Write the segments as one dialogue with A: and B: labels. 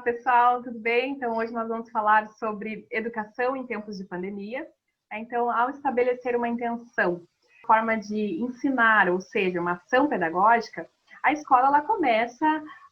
A: pessoal, tudo bem? Então, hoje nós vamos falar sobre educação em tempos de pandemia. Então, ao estabelecer uma intenção, forma de ensinar, ou seja, uma ação pedagógica, a escola ela começa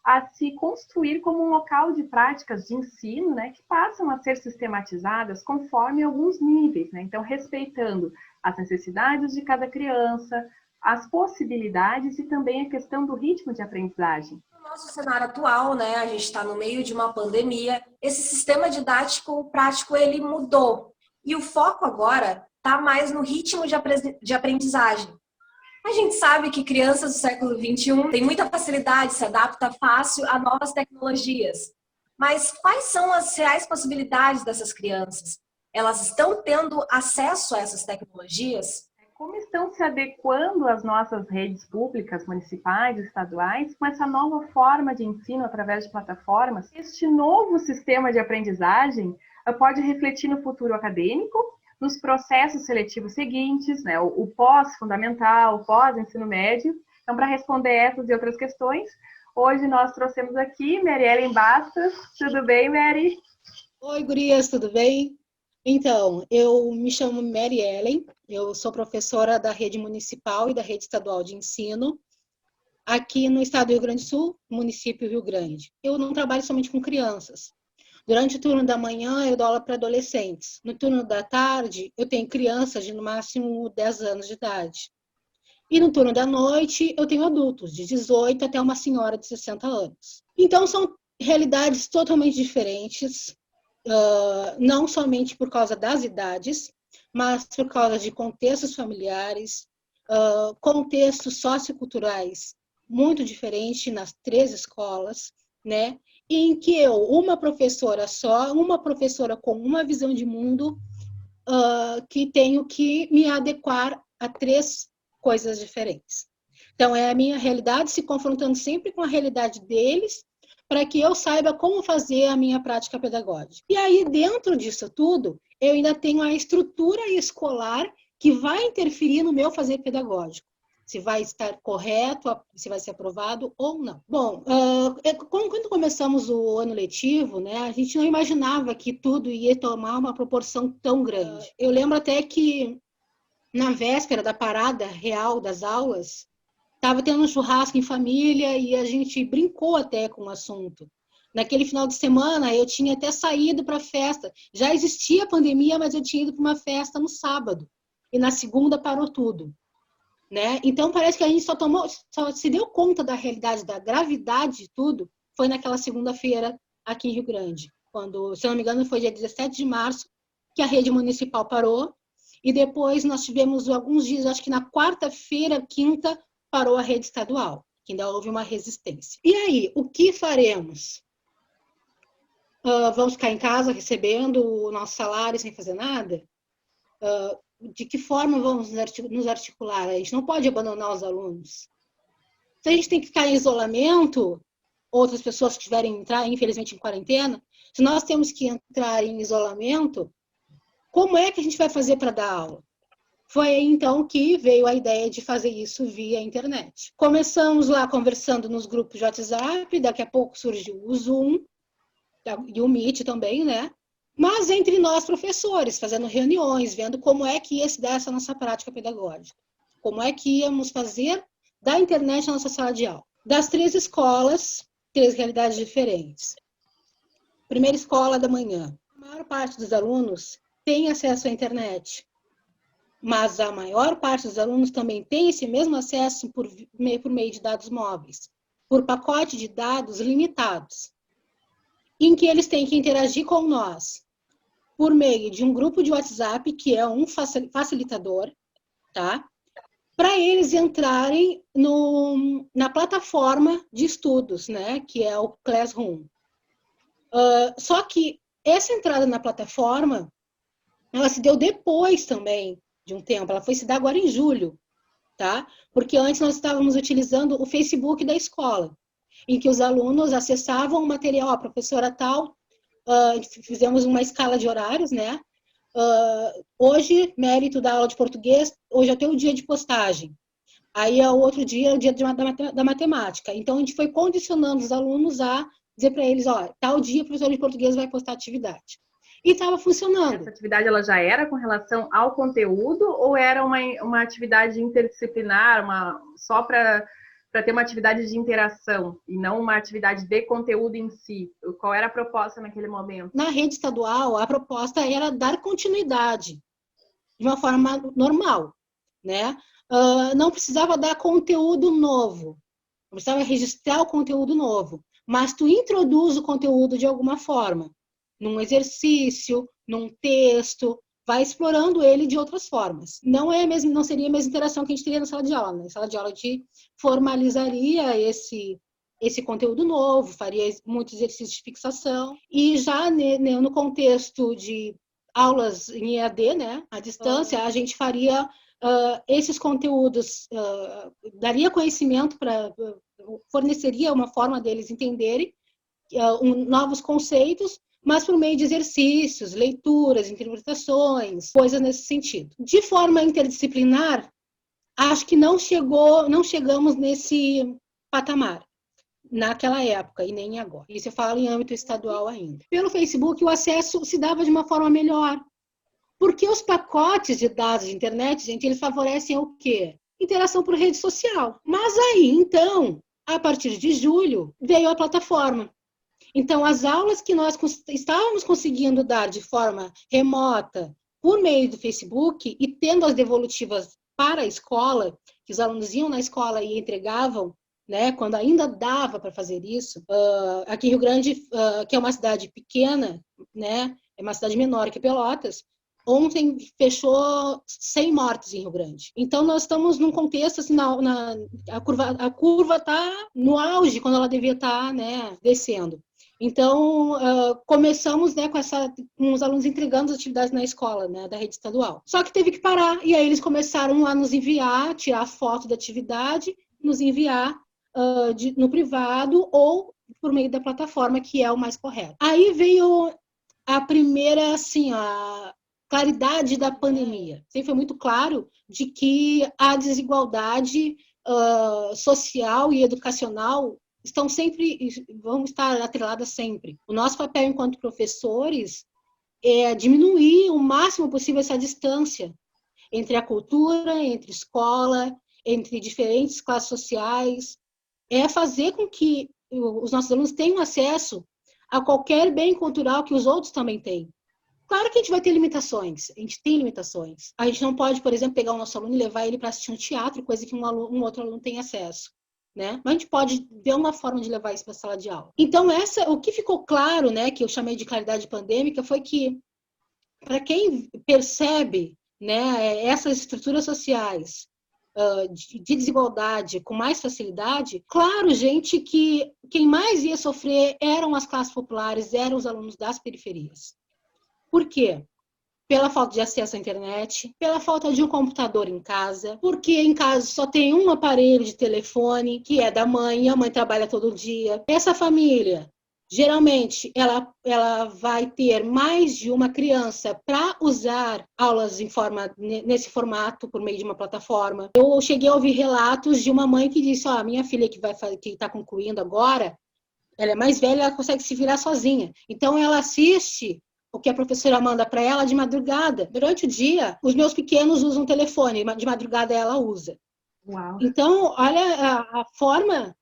A: a se construir como um local de práticas de ensino, né, que passam a ser sistematizadas conforme alguns níveis, né? Então, respeitando as necessidades de cada criança, as possibilidades e também a questão do ritmo de aprendizagem.
B: No nosso cenário atual, né, a gente está no meio de uma pandemia, esse sistema didático prático ele mudou e o foco agora está mais no ritmo de aprendizagem. A gente sabe que crianças do século XXI têm muita facilidade, se adapta fácil a novas tecnologias. Mas quais são as reais possibilidades dessas crianças? Elas estão tendo acesso a essas tecnologias?
A: Como estão se adequando as nossas redes públicas, municipais, estaduais, com essa nova forma de ensino através de plataformas? Este novo sistema de aprendizagem pode refletir no futuro acadêmico, nos processos seletivos seguintes, né, o pós-fundamental, o pós-ensino médio. Então, para responder essas e outras questões, hoje nós trouxemos aqui Mary Ellen Bastos. Tudo bem, Mary?
C: Oi, gurias, tudo bem? Então, eu me chamo Mary Ellen, eu sou professora da rede municipal e da rede estadual de ensino, aqui no estado do Rio Grande do Sul, município Rio Grande. Eu não trabalho somente com crianças. Durante o turno da manhã, eu dou aula para adolescentes. No turno da tarde, eu tenho crianças de no máximo 10 anos de idade. E no turno da noite, eu tenho adultos, de 18 até uma senhora de 60 anos. Então, são realidades totalmente diferentes, não somente por causa das idades, mas por causa de contextos familiares, contextos socioculturais muito diferentes nas 3 escolas, né? Em que eu, uma professora com uma visão de mundo, que tenho que me adequar a 3 coisas diferentes. Então, é a minha realidade se confrontando sempre com a realidade deles, para que eu saiba como fazer a minha prática pedagógica. E aí, dentro disso tudo, eu ainda tenho a estrutura escolar que vai interferir no meu fazer pedagógico. Se vai estar correto, se vai ser aprovado ou não. Bom, quando começamos o ano letivo, né, a gente não imaginava que tudo ia tomar uma proporção tão grande. Eu lembro até que, na véspera da parada real das aulas, estava tendo um churrasco em família e a gente brincou até com o assunto. Naquele final de semana, eu tinha até saído para a festa. Já existia a pandemia, mas eu tinha ido para uma festa no sábado. E na segunda parou tudo. Né? Então, parece que a gente só se deu conta da realidade, da gravidade de tudo, foi naquela segunda-feira aqui em Rio Grande. Quando, se não me engano, foi dia 17 de março, que a rede municipal parou. E depois nós tivemos alguns dias, acho que na quarta-feira, quinta, parou a rede estadual, que ainda houve uma resistência. E aí, o que faremos? Vamos ficar em casa recebendo o nosso salário sem fazer nada? De que forma vamos nos articular? A gente não pode abandonar os alunos. Se a gente tem que ficar em isolamento, outras pessoas que tiverem entrar, infelizmente, em quarentena, se nós temos que entrar em isolamento, como é que a gente vai fazer para dar aula? Foi aí, então, que veio a ideia de fazer isso via internet. Começamos lá conversando nos grupos de WhatsApp, daqui a pouco surgiu o Zoom, e o Meet também, né? Mas entre nós, professores, fazendo reuniões, vendo como é que ia se dar essa nossa prática pedagógica. Como é que íamos fazer da internet a nossa sala de aula. Das 3 escolas, 3 realidades diferentes. Primeira escola da manhã. A maior parte dos alunos tem acesso à internet. Mas a maior parte dos alunos também tem esse mesmo acesso por meio de dados móveis, por pacote de dados limitados, em que eles têm que interagir com nós por meio de um grupo de WhatsApp, que é um facilitador, tá? Para eles entrarem na plataforma de estudos, né? Que é o Classroom. Só que essa entrada na plataforma, ela se deu depois também de um tempo, ela foi se dar agora em julho, tá? Porque antes nós estávamos utilizando o Facebook da escola, em que os alunos acessavam o material, a professora tal, fizemos uma escala de horários, né? Hoje, mérito da aula de português, hoje é o teu dia de postagem. Aí, o outro dia é o dia da matemática. Então, a gente foi condicionando os alunos a dizer para eles, ó, tal dia o professor de português vai postar atividade. E estava funcionando.
A: Essa atividade ela já era com relação ao conteúdo ou era uma atividade interdisciplinar, só para ter uma atividade de interação e não uma atividade de conteúdo em si? Qual era a proposta naquele momento?
C: Na rede estadual, a proposta era dar continuidade de uma forma normal, né? Não precisava dar conteúdo novo, não precisava registrar o conteúdo novo, mas tu introduz o conteúdo de alguma forma, num exercício, num texto, vai explorando ele de outras formas. Não seria a mesma interação que a gente teria na sala de aula. Na sala de aula a gente formalizaria esse conteúdo novo, faria muitos exercícios de fixação, e já no contexto de aulas em EAD, né, à distância, a gente faria esses conteúdos, daria conhecimento forneceria uma forma deles entenderem novos conceitos, mas por meio de exercícios, leituras, interpretações, coisas nesse sentido. De forma interdisciplinar, acho que não chegamos nesse patamar naquela época e nem agora. Isso eu falo em âmbito estadual ainda. Pelo Facebook, o acesso se dava de uma forma melhor, porque os pacotes de dados de internet, gente, eles favorecem o quê? Interação por rede social. Mas aí, então, a partir de julho, veio a plataforma. Então, as aulas que nós estávamos conseguindo dar de forma remota, por meio do Facebook, e tendo as devolutivas para a escola, que os alunos iam na escola e entregavam, né, quando ainda dava para fazer isso, aqui em Rio Grande, que é uma cidade pequena, né, é uma cidade menor que Pelotas, ontem fechou 100 mortes em Rio Grande. Então, nós estamos num contexto, assim, a curva está no auge, quando ela devia estar, né, descendo. Então, começamos, né, com os alunos entregando as atividades na escola, né, da rede estadual. Só que teve que parar, e aí eles começaram a nos enviar, tirar foto da atividade, nos enviar no privado ou por meio da plataforma, que é o mais correto. Aí veio a primeira, assim, a claridade da pandemia. Sempre foi muito claro de que a desigualdade social e educacional vão estar atreladas sempre. O nosso papel enquanto professores é diminuir o máximo possível essa distância entre a cultura, entre escola, entre diferentes classes sociais, é fazer com que os nossos alunos tenham acesso a qualquer bem cultural que os outros também têm. Claro que a gente vai ter limitações, a gente tem limitações. A gente não pode, por exemplo, pegar o nosso aluno e levar ele para assistir um teatro, coisa que um outro aluno tem acesso. Né? Mas a gente pode ver uma forma de levar isso para a sala de aula. Então, o que ficou claro, né, que eu chamei de claridade pandêmica, foi que, para quem percebe, né, essas estruturas sociais de desigualdade com mais facilidade, claro, gente, que quem mais ia sofrer eram as classes populares, eram os alunos das periferias. Por quê? Pela falta de acesso à internet, pela falta de um computador em casa, porque em casa só tem um aparelho de telefone, que é da mãe, e a mãe trabalha todo dia. Essa família, geralmente, ela vai ter mais de uma criança para usar aulas nesse formato, por meio de uma plataforma. Eu cheguei a ouvir relatos de uma mãe que disse, a minha filha que está concluindo agora, ela é mais velha, ela consegue se virar sozinha. Então, ela assiste o que a professora manda para ela de madrugada. Durante o dia, os meus pequenos usam o telefone, de madrugada ela usa.
A: Uau.
C: Então, olha a forma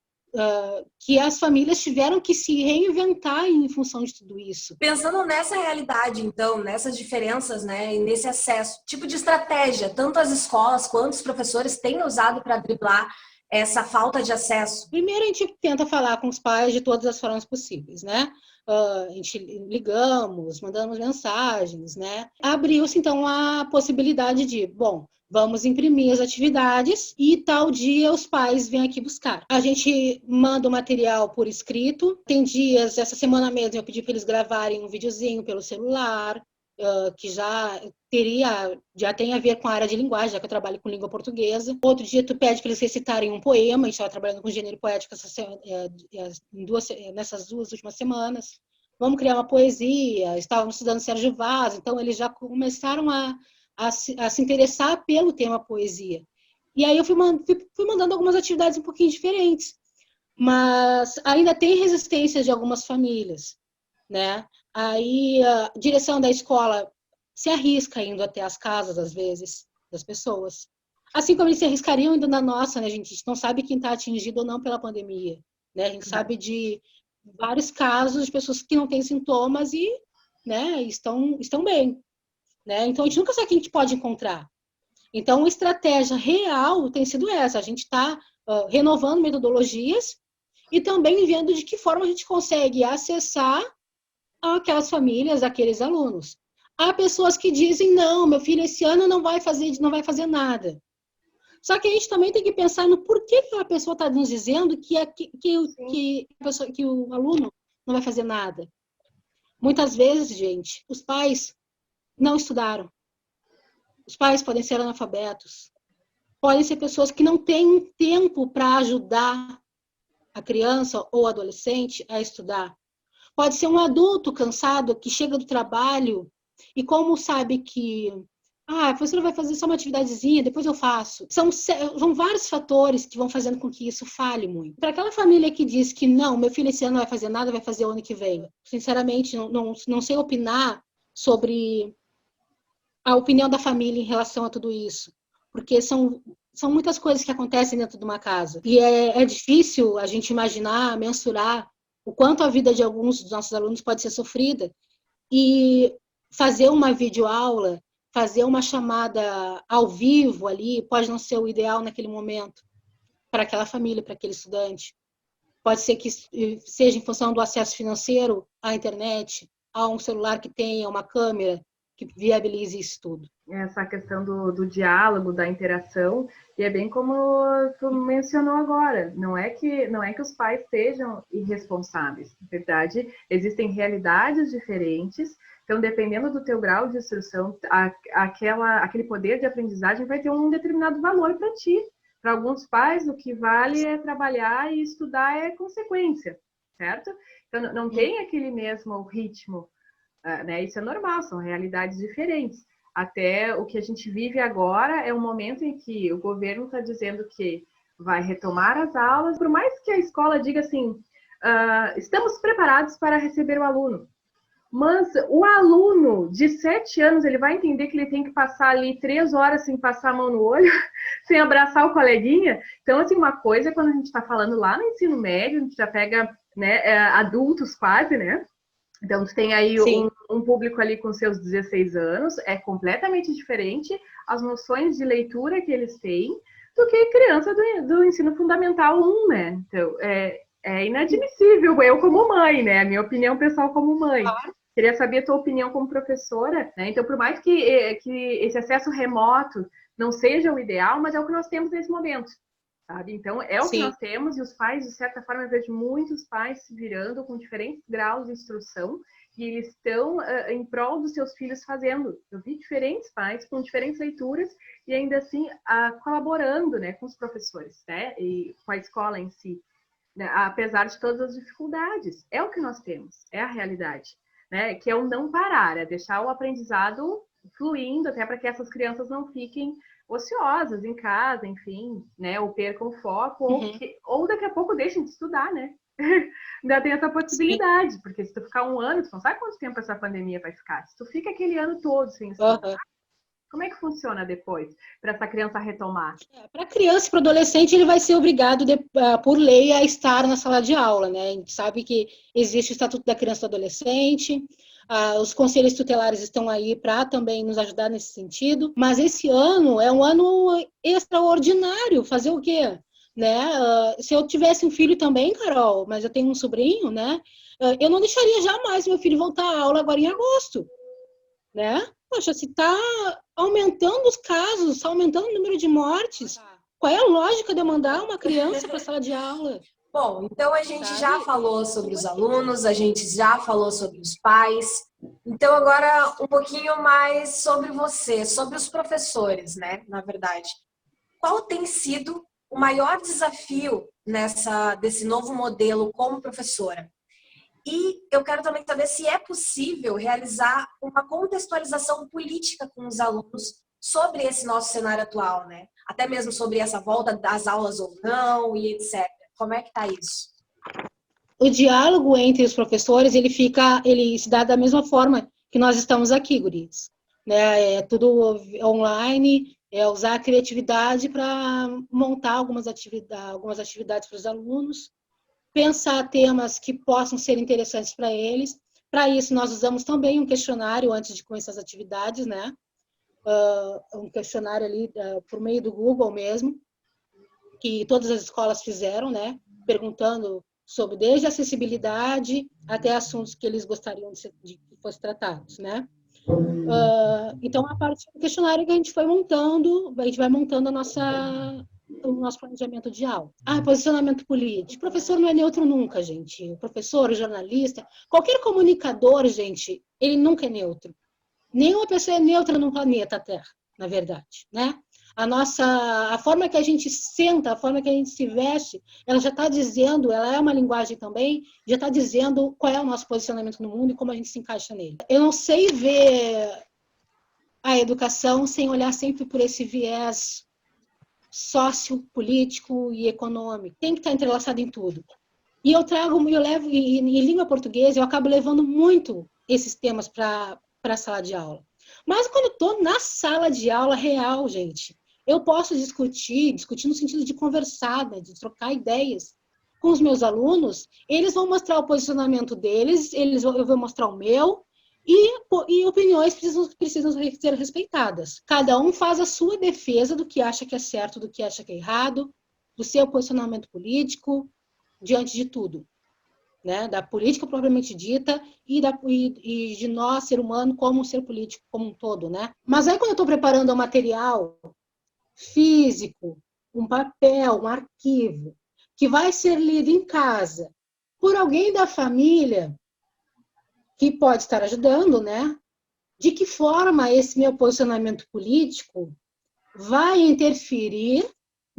C: que as famílias tiveram que se reinventar em função de tudo isso.
B: Pensando nessa realidade, então, nessas diferenças, né, e nesse acesso, tipo de estratégia, tanto as escolas quanto os professores têm usado para driblar essa falta de acesso?
C: Primeiro, a gente tenta falar com os pais de todas as formas possíveis, né? A gente ligamos, mandamos mensagens, né? Abriu-se, então, a possibilidade de, bom, vamos imprimir as atividades e tal dia os pais vêm aqui buscar. A gente manda o material por escrito. Tem dias, essa semana mesmo, eu pedi para eles gravarem um videozinho pelo celular, que já tem a ver com a área de linguagem, já que eu trabalho com língua portuguesa. Outro dia tu pede para eles recitarem um poema, a gente estava trabalhando com gênero poético nessas 2 últimas semanas. Vamos criar uma poesia, estávamos estudando Sérgio Vaz, então eles já começaram a se interessar pelo tema poesia. E aí eu fui mandando algumas atividades um pouquinho diferentes. mas ainda tem resistência de algumas famílias, né? Aí a direção da escola se arrisca indo até as casas, às vezes, das pessoas. Assim como eles se arriscariam indo na nossa, né, gente? A gente não sabe quem está atingido ou não pela pandemia, né? A gente sabe de vários casos de pessoas que não têm sintomas e, né, estão bem, né? Então, a gente nunca sabe quem a gente pode encontrar. Então, a estratégia real tem sido essa. A gente está renovando metodologias e também vendo de que forma a gente consegue acessar aquelas famílias, aqueles alunos. Há pessoas que dizem, não, meu filho esse ano não vai fazer nada. Só que a gente também tem que pensar no porquê que a pessoa está nos dizendo que o aluno não vai fazer nada. Muitas vezes, gente, os pais não estudaram. Os pais podem ser analfabetos. Podem ser pessoas que não têm tempo para ajudar a criança ou adolescente a estudar. Pode ser um adulto cansado que chega do trabalho e como sabe que a professora vai fazer só uma atividadezinha, depois eu faço. São vários fatores que vão fazendo com que isso falhe muito. Para aquela família que diz que não, meu filho esse ano não vai fazer nada, vai fazer o ano que vem. Sinceramente, não sei opinar sobre a opinião da família em relação a tudo isso. Porque são muitas coisas que acontecem dentro de uma casa. E é difícil a gente imaginar, mensurar o quanto a vida de alguns dos nossos alunos pode ser sofrida. E fazer uma videoaula, fazer uma chamada ao vivo ali, pode não ser o ideal naquele momento para aquela família, para aquele estudante. Pode ser que seja em função do acesso financeiro à internet, a um celular que tenha uma câmera que viabilize isso tudo.
A: Essa questão do diálogo, da interação, e é bem como tu mencionou agora, não é que os pais sejam irresponsáveis, na verdade, existem realidades diferentes, então dependendo do teu grau de instrução, aquele poder de aprendizagem vai ter um determinado valor para ti. Para alguns pais, o que vale é trabalhar e estudar é consequência, certo? Então não tem aquele mesmo ritmo, né? Isso é normal, são realidades diferentes. Até o que a gente vive agora é um momento em que o governo está dizendo que vai retomar as aulas, por mais que a escola diga assim, estamos preparados para receber o aluno. Mas o aluno de 7 anos, ele vai entender que ele tem que passar ali 3 horas sem passar a mão no olho, sem abraçar o coleguinha? Então, assim, uma coisa é quando a gente está falando lá no ensino médio, a gente já pega, né, adultos quase, né? Então, tu tem aí um público ali com seus 16 anos, é completamente diferente as noções de leitura que eles têm do que criança do ensino fundamental 1, né? Então, é inadmissível, eu como mãe, né? A minha opinião pessoal como mãe. Queria saber a tua opinião como professora, né? Então, por mais que esse acesso remoto não seja o ideal, mas é o que nós temos nesse momento. Sabe? Então, é o que nós temos, e os pais, de certa forma, eu vejo muitos pais se virando com diferentes graus de instrução, e eles estão em prol dos seus filhos fazendo. Eu vi diferentes pais com diferentes leituras, e ainda assim colaborando, né, com os professores, né, e com a escola em si, né, apesar de todas as dificuldades. É o que nós temos, é a realidade, né, que é o não parar, é deixar o aprendizado fluindo, até para que essas crianças não fiquem ociosas em casa, enfim, né, ou percam o foco, ou daqui a pouco deixem de estudar, né? Ainda tem essa possibilidade, porque se tu ficar um ano, tu não sabe quanto tempo essa pandemia vai ficar. Se tu fica aquele ano todo sem estudar, como é que funciona depois para essa criança retomar?
C: Para a criança e para o adolescente, ele vai ser obrigado, por lei, a estar na sala de aula, né? A gente sabe que existe o Estatuto da Criança e do Adolescente, os conselhos tutelares estão aí para também nos ajudar nesse sentido, mas esse ano é um ano extraordinário. Fazer o quê? Né? Se eu tivesse um filho também, Carol, mas eu tenho um sobrinho, né? Eu não deixaria jamais meu filho voltar à aula agora em agosto, né? Poxa, se está aumentando os casos, está aumentando o número de mortes, qual é a lógica de eu mandar uma criança para a sala de aula?
B: Bom, então a gente já falou sobre os alunos, a gente já falou sobre os pais. Então agora um pouquinho mais sobre você, sobre os professores, né? Na verdade, qual tem sido o maior desafio desse novo modelo como professora? E eu quero também saber se é possível realizar uma contextualização política com os alunos sobre esse nosso cenário atual, né? Até mesmo sobre essa volta das aulas ou não e etc. Como é que está isso?
C: o diálogo entre os professores, ele se dá da mesma forma que nós estamos aqui, guris, né? É tudo online, é usar a criatividade para montar algumas atividades para os alunos, pensar temas que possam ser interessantes para eles. Para isso, nós usamos também um questionário antes de começar as atividades, né? Um questionário ali por meio do Google mesmo, que todas as escolas fizeram, né? Perguntando sobre desde acessibilidade até assuntos que eles gostariam de que fossem tratados, né? Então, a partir do questionário que a gente vai montando o nosso planejamento de aula. Posicionamento político. O professor não é neutro nunca, gente. O professor, o jornalista, qualquer comunicador, gente, ele nunca é neutro. Nenhuma pessoa é neutra no planeta Terra, na verdade, né? A forma que a gente senta, a forma que a gente se veste, ela já está dizendo, ela é uma linguagem também, já está dizendo qual é o nosso posicionamento no mundo e como a gente se encaixa nele. Eu não sei ver a educação sem olhar sempre por esse viés sociopolítico e econômico. Tem que estar entrelaçado em tudo. E em língua portuguesa, eu acabo levando muito esses temas para a sala de aula. Mas quando eu estou na sala de aula real, gente, eu posso discutir no sentido de conversar, né, de trocar ideias com os meus alunos. Eles vão mostrar o posicionamento deles, eu vou mostrar o meu, e opiniões precisam ser respeitadas. Cada um faz a sua defesa do que acha que é certo, do que acha que é errado, do seu posicionamento político, diante de tudo, né? Da política propriamente dita e de nós, ser humano, como um ser político como um todo, né? Mas aí, quando eu estou preparando um material físico, um papel, um arquivo, que vai ser lido em casa por alguém da família, que pode estar ajudando, né? De que forma esse meu posicionamento político vai interferir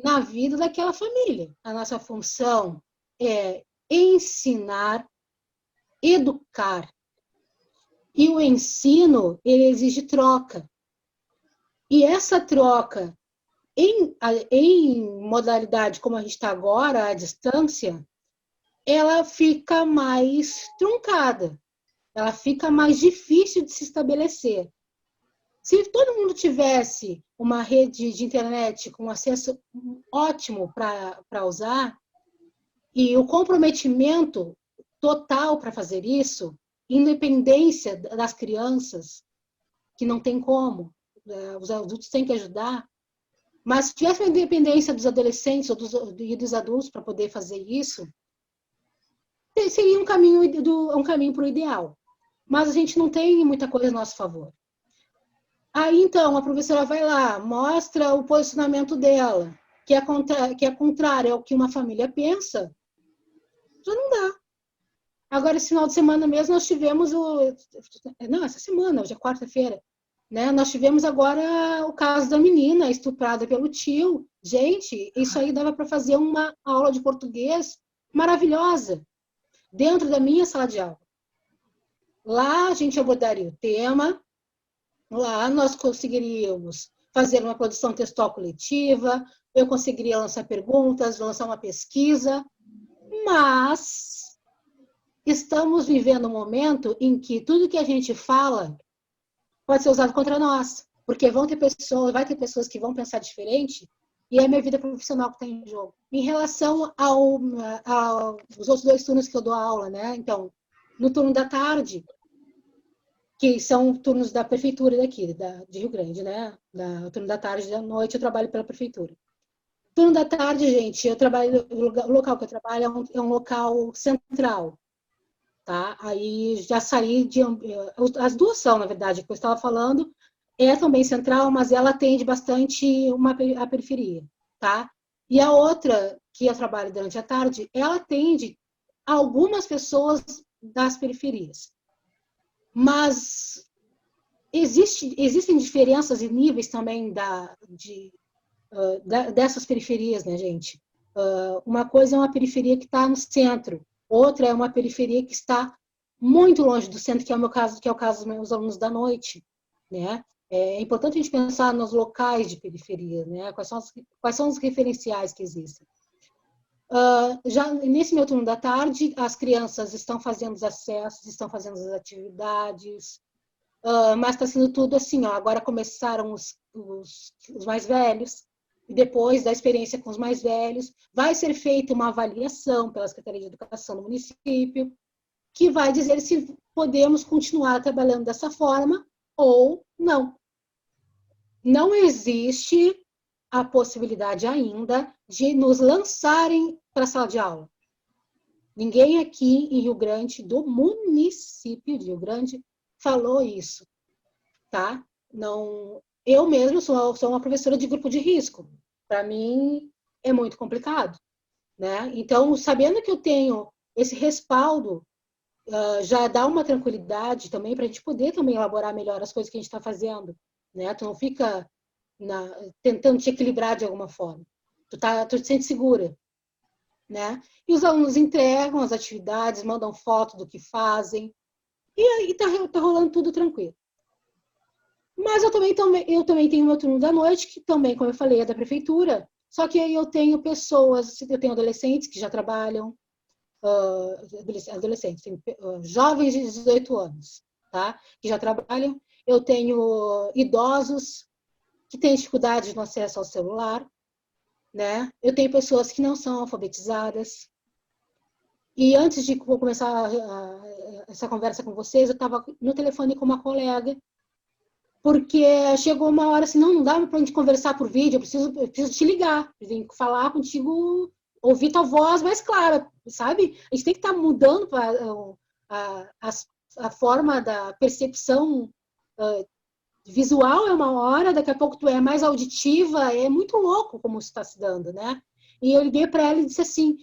C: na vida daquela família? A nossa função é ensinar, educar. E o ensino, ele exige troca. E essa troca, em modalidade como a gente está agora, à distância, ela fica mais truncada. Ela fica mais difícil de se estabelecer. Se todo mundo tivesse uma rede de internet com acesso ótimo para usar, e o comprometimento total para fazer isso, independência das crianças, que não tem como, os adultos têm que ajudar, mas se tivesse uma independência dos adolescentes e dos adultos para poder fazer isso, seria um caminho para o ideal. Mas a gente não tem muita coisa a nosso favor. Aí, então, a professora vai lá, mostra o posicionamento dela, que é contrário ao que uma família pensa, já não dá. Agora, esse final de semana mesmo, nós tivemos essa semana, hoje é quarta-feira, né? Nós tivemos agora o caso da menina estuprada pelo tio. Gente, isso aí dava para fazer uma aula de português maravilhosa, dentro da minha sala de aula. Lá a gente abordaria o tema, lá nós conseguiríamos fazer uma produção textual coletiva, eu conseguiria lançar perguntas, lançar uma pesquisa, mas estamos vivendo um momento em que tudo que a gente fala pode ser usado contra nós, porque vai ter pessoas que vão pensar diferente, e é minha vida profissional que está em jogo. Em relação aos outros 2 turnos que eu dou aula, né? Então, no turno da tarde, que são turnos da prefeitura daqui, de Rio Grande, né? O turno da tarde e da noite eu trabalho pela prefeitura. Turno da tarde, gente, o local que eu trabalho é um local central, tá? Aí já saí as duas são, na verdade, que eu estava falando, é também central, mas ela atende bastante a periferia, tá? E a outra, que eu trabalho durante a tarde, ela atende algumas pessoas das periferias. Mas existem diferenças e níveis também dessas periferias, né, gente? Uma coisa é uma periferia que está no centro, outra é uma periferia que está muito longe do centro, que é o meu caso, que é o caso dos meus alunos da noite, né? É importante a gente pensar nos locais de periferia, né? Quais são os referenciais que existem. Já nesse meu turno da tarde, as crianças estão fazendo os acessos, estão fazendo as atividades, mas está sendo tudo assim, ó, agora começaram os mais velhos, e depois da experiência com os mais velhos, vai ser feita uma avaliação pela Secretaria de Educação do município, que vai dizer se podemos continuar trabalhando dessa forma ou não. Não existe a possibilidade ainda de nos lançarem para a sala de aula. Ninguém aqui em Rio Grande, do município de Rio Grande, falou isso, tá? Não, eu mesmo sou uma professora de grupo de risco. Para mim é muito complicado, né? Então, sabendo que eu tenho esse respaldo, já dá uma tranquilidade também para a gente poder também elaborar melhor as coisas que a gente está fazendo, né? Tu não fica tentando te equilibrar de alguma forma. Tu te sente segura, né? E os alunos entregam as atividades, mandam foto do que fazem, e aí tá rolando tudo tranquilo. Mas eu também tenho meu turno da noite, que também, como eu falei, é da prefeitura, só que aí eu tenho adolescentes que já trabalham, adolescentes, jovens de 18 anos, tá? Que já trabalham, eu tenho idosos que têm dificuldade no acesso ao celular, né? Eu tenho pessoas que não são alfabetizadas. E antes de começar essa conversa com vocês, eu estava no telefone com uma colega, porque chegou uma hora assim, não dá para a gente conversar por vídeo, eu preciso te ligar, eu tenho que falar contigo, ouvir tua voz mais clara, sabe? A gente tem que estar mudando a forma da percepção visual é uma hora, daqui a pouco tu é mais auditiva, é muito louco como isso está se dando, né? E eu liguei para ela e disse assim,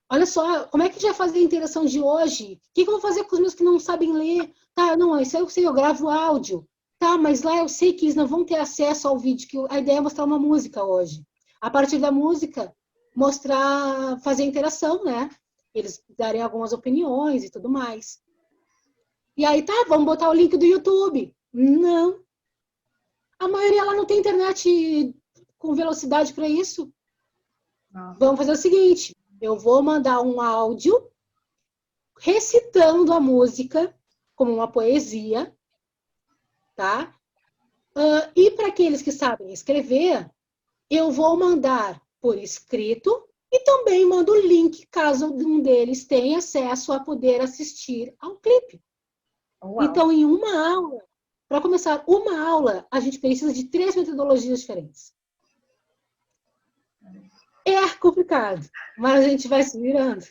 C: olha só, como é que a gente vai fazer a interação de hoje? O que eu vou fazer com os meus que não sabem ler? Tá, não, isso eu sei, eu gravo áudio. Tá, mas lá eu sei que eles não vão ter acesso ao vídeo, que a ideia é mostrar uma música hoje. A partir da música, fazer interação, né? Eles darem algumas opiniões e tudo mais. E aí, tá, vamos botar o link do YouTube. Não. A maioria lá não tem internet com velocidade para isso. Vamos fazer o seguinte, eu vou mandar um áudio recitando a música como uma poesia, tá? E para aqueles que sabem escrever, eu vou mandar por escrito e também mando o link caso um deles tenha acesso a poder assistir ao clipe.
A: Uau.
C: Então, em uma aula, para começar uma aula, a gente precisa de 3 metodologias diferentes. É complicado, mas a gente vai se virando.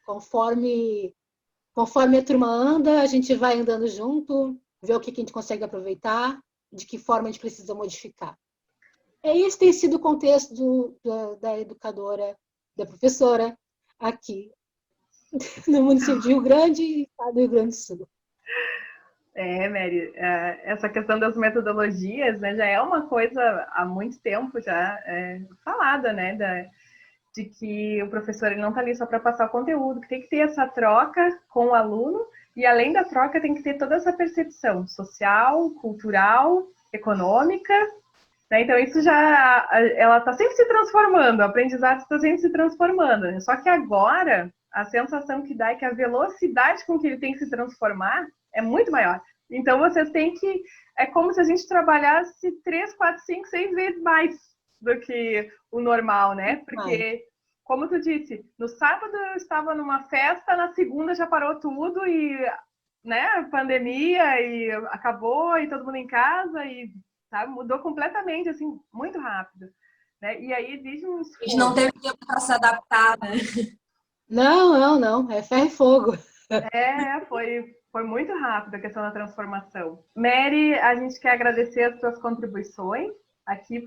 C: Conforme a turma anda, a gente vai andando junto, ver o que a gente consegue aproveitar, de que forma a gente precisa modificar. Esse tem sido o contexto da educadora, da professora, aqui no município de Rio Grande e estado do Rio Grande do Sul.
A: Mary, essa questão das metodologias, né, já é uma coisa há muito tempo já falada, né, de que o professor ele não está ali só para passar o conteúdo, que tem que ter essa troca com o aluno e além da troca tem que ter toda essa percepção social, cultural, econômica, né? Então isso ela está sempre se transformando, o aprendizado está sempre se transformando, né? Só que agora a sensação que dá é que a velocidade com que ele tem que se transformar é muito maior. Então vocês têm que, é como se a gente trabalhasse 3, 4, 5, 6 vezes mais do que o normal, né? Porque, como tu disse, no sábado eu estava numa festa, na segunda já parou tudo e, né, pandemia e acabou e todo mundo em casa e, sabe, mudou completamente, assim, muito rápido, né? E aí exige um esforço.
B: A gente não teve tempo para se adaptar, né?
C: Não, é ferro e fogo.
A: Foi muito rápido a questão da transformação. Mary, a gente quer agradecer as suas contribuições aqui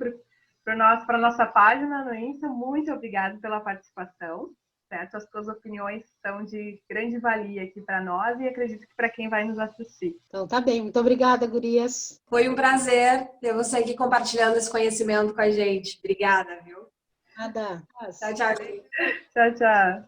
A: para a nossa página no Insta. Muito obrigada pela participação. Certo? As suas opiniões são de grande valia aqui para nós e acredito que para quem vai nos assistir.
C: Então tá bem, muito obrigada, gurias.
B: Foi um prazer ter você aqui compartilhando esse conhecimento com a gente. Obrigada, viu?
C: Nada.
B: Tchau, tchau.
A: Tchau, tchau.